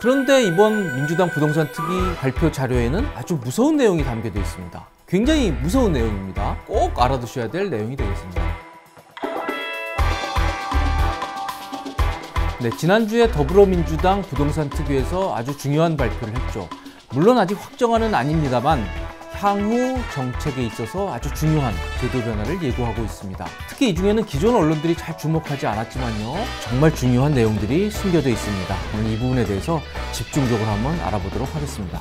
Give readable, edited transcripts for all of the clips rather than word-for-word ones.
그런데 이번 민주당 부동산 특위 발표 자료에는 아주 무서운 내용이 담겨져 있습니다. 굉장히 무서운 내용입니다. 꼭 알아두셔야 될 내용이 되겠습니다. 네, 지난주에 더불어민주당 부동산 특위에서 아주 중요한 발표를 했죠. 물론 아직 확정안은 아닙니다만 향후 정책에 있어서 아주 중요한 제도 변화를 예고하고 있습니다. 특히 이 중에는 기존 언론들이 잘 주목하지 않았지만요, 정말 중요한 내용들이 숨겨져 있습니다. 오늘 이 부분에 대해서 집중적으로 한번 알아보도록 하겠습니다.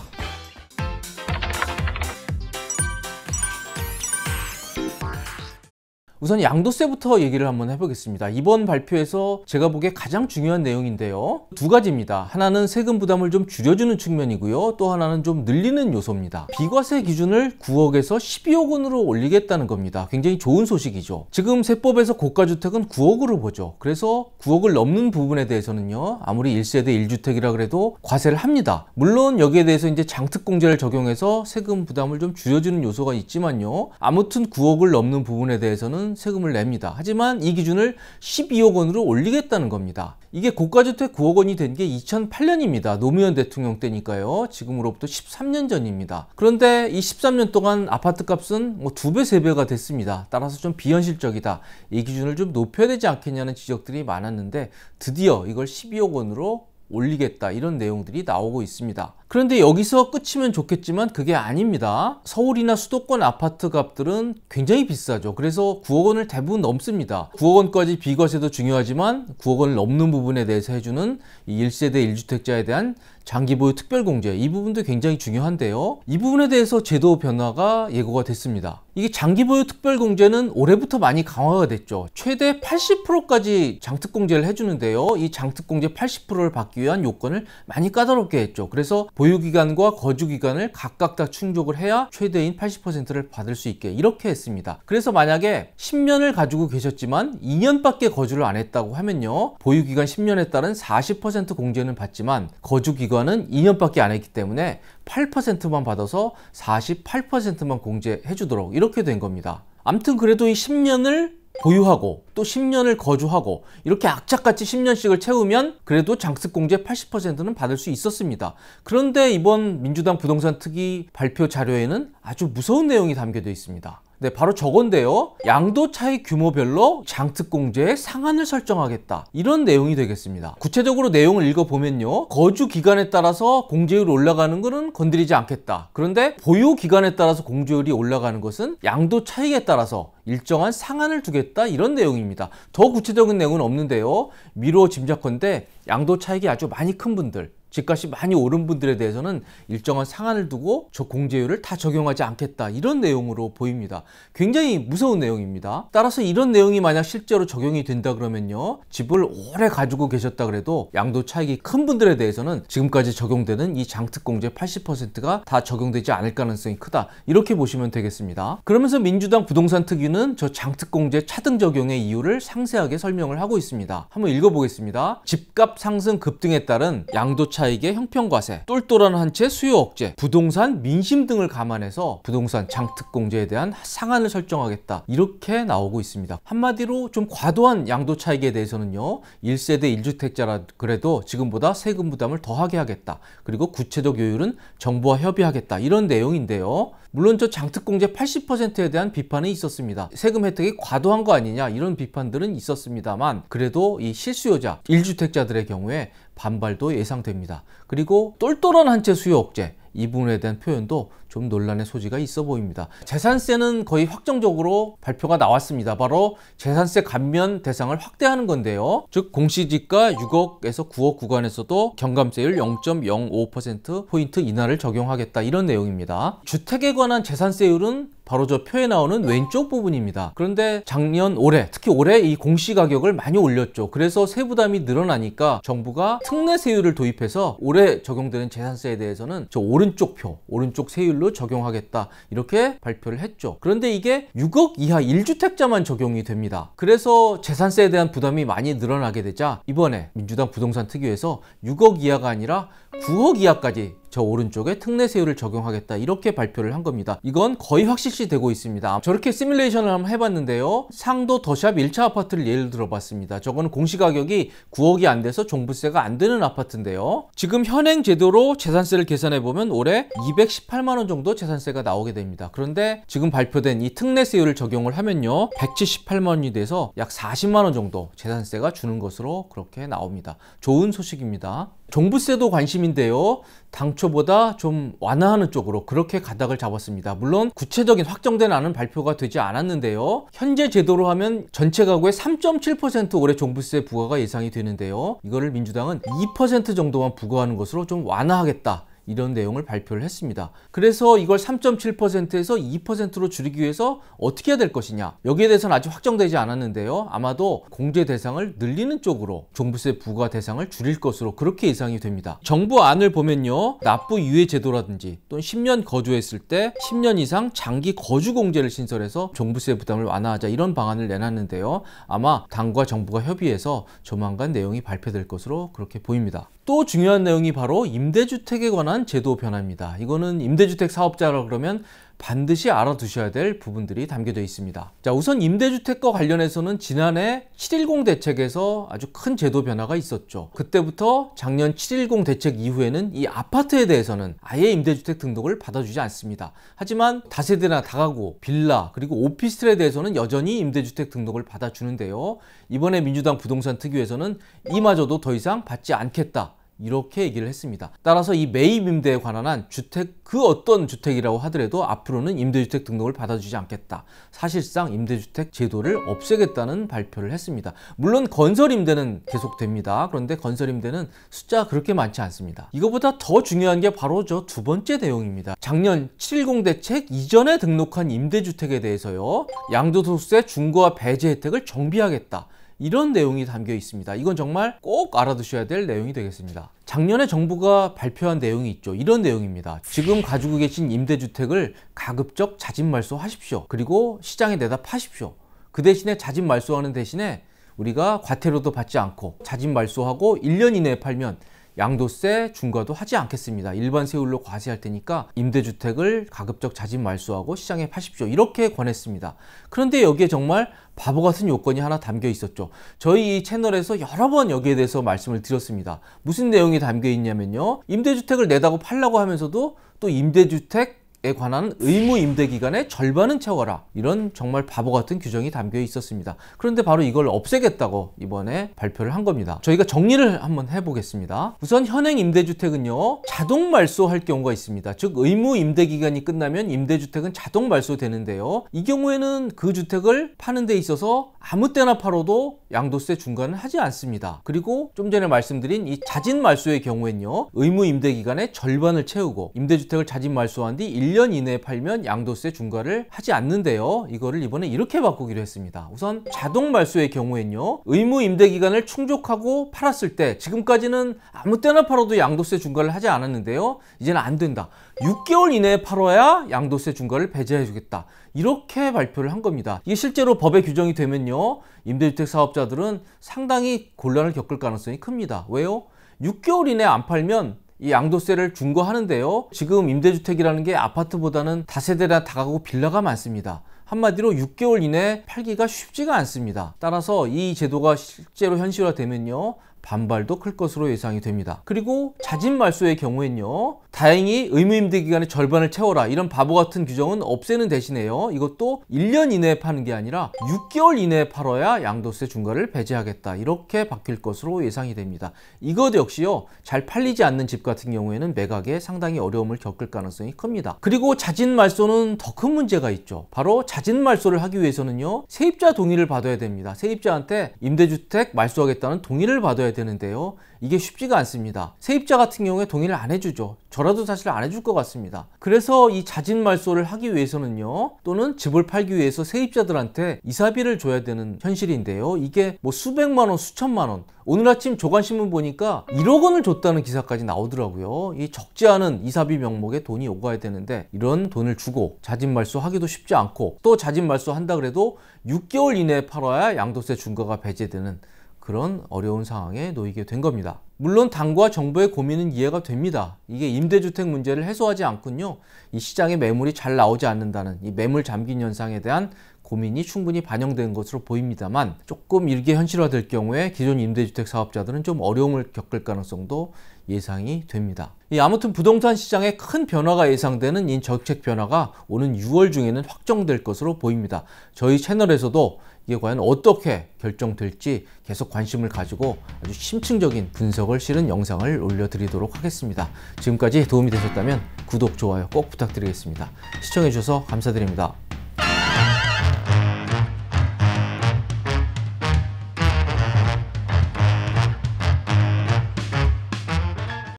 우선 양도세부터 얘기를 한번 해보겠습니다. 이번 발표에서 제가 보기에 가장 중요한 내용인데요. 두 가지입니다. 하나는 세금 부담을 좀 줄여주는 측면이고요. 또 하나는 좀 늘리는 요소입니다. 비과세 기준을 9억에서 12억 원으로 올리겠다는 겁니다. 굉장히 좋은 소식이죠. 지금 세법에서 고가주택은 9억으로 보죠. 그래서 9억을 넘는 부분에 대해서는요, 아무리 1세대 1주택이라 그래도 과세를 합니다. 물론 여기에 대해서 이제 장특공제를 적용해서 세금 부담을 좀 줄여주는 요소가 있지만요, 아무튼 9억을 넘는 부분에 대해서는 세금을 냅니다. 하지만 이 기준을 12억 원으로 올리겠다는 겁니다. 이게 고가주택 9억 원이 된 게 2008년입니다. 노무현 대통령 때니까요. 지금으로부터 13년 전입니다. 그런데 이 13년 동안 아파트 값은 2배, 3배가 됐습니다. 따라서 좀 비현실적이다. 이 기준을 좀 높여야 되지 않겠냐는 지적들이 많았는데 드디어 이걸 12억 원으로 올리겠다, 이런 내용들이 나오고 있습니다. 그런데 여기서 끝이면 좋겠지만 그게 아닙니다. 서울이나 수도권 아파트 값들은 굉장히 비싸죠. 그래서 9억 원을 대부분 넘습니다. 9억 원까지 비과세도 중요하지만 9억 원을 넘는 부분에 대해서 해주는 이 1세대 1주택자에 대한 장기보유 특별공제, 이 부분도 굉장히 중요한데요. 이 부분에 대해서 제도 변화가 예고가 됐습니다. 이게 장기보유 특별공제는 올해부터 많이 강화가 됐죠. 최대 80%까지 장특공제를 해주는데요. 이 장특공제 80%를 받기 위한 요건을 많이 까다롭게 했죠. 그래서 보유기간과 거주기간을 각각 다 충족을 해야 최대인 80%를 받을 수 있게 이렇게 했습니다. 그래서 만약에 10년을 가지고 계셨지만 2년밖에 거주를 안 했다고 하면요, 보유기간 10년에 따른 40% 공제는 받지만 거주기간은 2년밖에 안 했기 때문에 8%만 받아서 48%만 공제해 주도록 이렇게 된 겁니다. 아무튼 그래도 이 10년을 보유하고 또 10년을 거주하고 이렇게 악착같이 10년씩을 채우면 그래도 장특공제 80%는 받을 수 있었습니다. 그런데 이번 민주당 부동산 특위 발표 자료에는 아주 무서운 내용이 담겨져 있습니다. 네, 바로 저건데요. 양도 차익 규모별로 장특공제의 상한을 설정하겠다, 이런 내용이 되겠습니다. 구체적으로 내용을 읽어보면요, 거주 기간에 따라서 공제율이 올라가는 것은 건드리지 않겠다. 그런데 보유 기간에 따라서 공제율이 올라가는 것은 양도 차익에 따라서 일정한 상한을 두겠다, 이런 내용입니다. 더 구체적인 내용은 없는데요, 미뤄 짐작컨대 양도 차익이 아주 많이 큰 분들, 집값이 많이 오른 분들에 대해서는 일정한 상한을 두고 저 공제율을 다 적용하지 않겠다, 이런 내용으로 보입니다. 굉장히 무서운 내용입니다. 따라서 이런 내용이 만약 실제로 적용이 된다 그러면요, 집을 오래 가지고 계셨다 그래도 양도 차익이 큰 분들에 대해서는 지금까지 적용되는 이 장특공제 80%가 다 적용되지 않을 가능성이 크다, 이렇게 보시면 되겠습니다. 그러면서 민주당 부동산 특위는 저 장특공제 차등 적용의 이유를 상세하게 설명을 하고 있습니다. 한번 읽어보겠습니다. 집값 상승 급등에 따른 양도 차익의 형평과세, 똘똘한 한 채 수요 억제, 부동산 민심 등을 감안해서 부동산 장특공제에 대한 상한을 설정하겠다, 이렇게 나오고 있습니다. 한마디로 좀 과도한 양도 차익에 대해서는요, 1세대 1주택자라 그래도 지금보다 세금 부담을 더하게 하겠다, 그리고 구체적 요율은 정부와 협의하겠다, 이런 내용인데요. 물론 저 장특공제 80%에 대한 비판이 있었습니다. 세금 혜택이 과도한 거 아니냐, 이런 비판들은 있었습니다만 그래도 이 실수요자 1주택자들의 경우에 반발도 예상됩니다. 그리고 똘똘한 한 채 수요 억제, 이 부분에 대한 표현도 좀 논란의 소지가 있어 보입니다. 재산세는 거의 확정적으로 발표가 나왔습니다. 바로 재산세 감면 대상을 확대하는 건데요. 즉 공시지가 6억에서 9억 구간에서도 경감세율 0.05%포인트 인하를 적용하겠다, 이런 내용입니다. 주택에 관한 재산세율은 바로 저 표에 나오는 왼쪽 부분입니다. 그런데 작년 올해, 특히 올해 이 공시가격을 많이 올렸죠. 그래서 세부담이 늘어나니까 정부가 특례세율을 도입해서 올해 적용되는 재산세에 대해서는 저 오른쪽 표, 오른쪽 세율로 적용하겠다, 이렇게 발표를 했죠. 그런데 이게 6억 이하 1주택자만 적용이 됩니다. 그래서 재산세에 대한 부담이 많이 늘어나게 되자 이번에 민주당 부동산 특위에서 6억 이하가 아니라 9억 이하까지 저 오른쪽에 특례세율을 적용하겠다 이렇게 발표를 한 겁니다. 이건 거의 확실시 되고 있습니다. 저렇게 시뮬레이션을 한번 해봤는데요. 상도 더샵 1차 아파트를 예를 들어봤습니다. 저거는 공시가격이 9억이 안 돼서 종부세가 안 되는 아파트인데요. 지금 현행 제도로 재산세를 계산해보면 올해 218만 원 정도 재산세가 나오게 됩니다. 그런데 지금 발표된 이 특례세율을 적용을 하면요, 178만 원이 돼서 약 40만 원 정도 재산세가 주는 것으로 그렇게 나옵니다. 좋은 소식입니다. 종부세도 관심인데요. 당초보다 좀 완화하는 쪽으로 그렇게 가닥을 잡았습니다. 물론 구체적인 확정된 안은 발표가 되지 않았는데요. 현재 제도로 하면 전체 가구의 3.7% 올해 종부세 부과가 예상이 되는데요. 이거를 민주당은 2% 정도만 부과하는 것으로 좀 완화하겠다, 이런 내용을 발표를 했습니다. 그래서 이걸 3.7%에서 2%로 줄이기 위해서 어떻게 해야 될 것이냐, 여기에 대해서는 아직 확정되지 않았는데요. 아마도 공제 대상을 늘리는 쪽으로 종부세 부과 대상을 줄일 것으로 그렇게 예상이 됩니다. 정부 안을 보면요, 납부 유예 제도라든지 또는 10년 거주했을 때 10년 이상 장기 거주 공제를 신설해서 종부세 부담을 완화하자, 이런 방안을 내놨는데요. 아마 당과 정부가 협의해서 조만간 내용이 발표될 것으로 그렇게 보입니다. 또 중요한 내용이 바로 임대주택에 관한 제도 변화입니다. 이거는 임대주택 사업자라 그러면 반드시 알아두셔야 될 부분들이 담겨져 있습니다. 자, 우선 임대주택과 관련해서는 지난해 7.10 대책에서 아주 큰 제도 변화가 있었죠. 그때부터 작년 7.10 대책 이후에는 이 아파트에 대해서는 아예 임대주택 등록을 받아주지 않습니다. 하지만 다세대나 다가구, 빌라, 그리고 오피스텔에 대해서는 여전히 임대주택 등록을 받아주는데요. 이번에 민주당 부동산 특위에서는 이마저도 더 이상 받지 않겠다, 이렇게 얘기를 했습니다. 따라서 이 매입 임대에 관한 한 주택, 그 어떤 주택이라고 하더라도 앞으로는 임대주택 등록을 받아주지 않겠다, 사실상 임대주택 제도를 없애겠다는 발표를 했습니다. 물론 건설 임대는 계속됩니다. 그런데 건설 임대는 숫자가 그렇게 많지 않습니다. 이거보다 더 중요한 게 바로 저 두 번째 내용입니다. 작년 7.10 대책 이전에 등록한 임대주택에 대해서요, 양도소득세 중과 배제 혜택을 정비하겠다, 이런 내용이 담겨 있습니다. 이건 정말 꼭 알아두셔야 될 내용이 되겠습니다. 작년에 정부가 발표한 내용이 있죠. 이런 내용입니다. 지금 가지고 계신 임대주택을 가급적 자진 말소하십시오. 그리고 시장에 내다 파십시오. 그 대신에 자진 말소하는 대신에 우리가 과태료도 받지 않고 자진 말소하고 1년 이내에 팔면 양도세 중과도 하지 않겠습니다. 일반 세율로 과세할 테니까 임대주택을 가급적 자진 말소하고 시장에 파십시오, 이렇게 권했습니다. 그런데 여기에 정말 바보 같은 요건이 하나 담겨 있었죠. 저희 이 채널에서 여러 번 여기에 대해서 말씀을 드렸습니다. 무슨 내용이 담겨 있냐면요, 임대주택을 내다고 팔라고 하면서도 또 임대주택 에 관한 의무 임대 기간의 절반은 채워라, 이런 정말 바보 같은 규정이 담겨 있었습니다. 그런데 바로 이걸 없애겠다고 이번에 발표를 한 겁니다. 저희가 정리를 한번 해보겠습니다. 우선 현행 임대주택은요, 자동 말소할 경우가 있습니다. 즉 의무 임대 기간이 끝나면 임대주택은 자동 말소되는데요. 이 경우에는 그 주택을 파는 데 있어서 아무 때나 팔아도 양도세 중과는 하지 않습니다. 그리고 좀 전에 말씀드린 이 자진 말소의 경우에는요, 의무 임대 기간의 절반을 채우고 임대주택을 자진 말소한 뒤 1년 이내에 팔면 양도세 중과를 하지 않는데요. 이거를 이번에 이렇게 바꾸기로 했습니다. 우선 자동 말소의 경우에는요, 의무 임대 기간을 충족하고 팔았을 때, 지금까지는 아무 때나 팔아도 양도세 중과를 하지 않았는데요, 이제는 안 된다. 6개월 이내에 팔아야 양도세 중과를 배제해 주겠다, 이렇게 발표를 한 겁니다. 이게 실제로 법에 규정이 되면요, 임대주택 사업자들은 상당히 곤란을 겪을 가능성이 큽니다. 왜요? 6개월 이내에 안 팔면 이 양도세를 중과하는데요, 지금 임대주택이라는 게 아파트보다는 다세대나 다가구 빌라가 많습니다. 한마디로 6개월 이내에 팔기가 쉽지가 않습니다. 따라서 이 제도가 실제로 현실화되면요, 반발도 클 것으로 예상이 됩니다. 그리고 자진 말소의 경우에는요, 다행히 의무임대 기간의 절반을 채워라, 이런 바보 같은 규정은 없애는 대신에요, 이것도 1년 이내에 파는 게 아니라 6개월 이내에 팔아야 양도세 중과를 배제하겠다, 이렇게 바뀔 것으로 예상이 됩니다. 이것 역시요, 잘 팔리지 않는 집 같은 경우에는 매각에 상당히 어려움을 겪을 가능성이 큽니다. 그리고 자진 말소는 더 큰 문제가 있죠. 바로 자진 말소를 하기 위해서는요, 세입자 동의를 받아야 됩니다. 세입자한테 임대주택 말소하겠다는 동의를 받아야 되는데요, 이게 쉽지가 않습니다. 세입자 같은 경우에 동의를 안 해주죠. 저라도 사실 안 해줄 것 같습니다. 그래서 이 자진 말소를 하기 위해서는요, 또는 집을 팔기 위해서 세입자들한테 이사비를 줘야 되는 현실인데요, 이게 뭐 수백만 원, 수천만 원, 오늘 아침 조간신문 보니까 1억 원을 줬다는 기사까지 나오더라고요. 이 적지 않은 이사비 명목에 돈이 오가야 되는데, 이런 돈을 주고 자진 말소하기도 쉽지 않고, 또 자진 말소한다 그래도 6개월 이내에 팔아야 양도세 중과가 배제되는 그런 어려운 상황에 놓이게 된 겁니다. 물론 당과 정부의 고민은 이해가 됩니다. 이게 임대주택 문제를 해소하지 않군요. 이 시장에 매물이 잘 나오지 않는다는 이 매물 잠긴 현상에 대한 고민이 충분히 반영된 것으로 보입니다만 조금 일개 현실화될 경우에 기존 임대주택 사업자들은 좀 어려움을 겪을 가능성도 예상이 됩니다. 아무튼 부동산 시장에 큰 변화가 예상되는 이 정책 변화가 오는 6월 중에는 확정될 것으로 보입니다. 저희 채널에서도 이게 과연 어떻게 결정될지 계속 관심을 가지고 아주 심층적인 분석을 실은 영상을 올려드리도록 하겠습니다. 지금까지 도움이 되셨다면 구독, 좋아요 꼭 부탁드리겠습니다. 시청해주셔서 감사드립니다.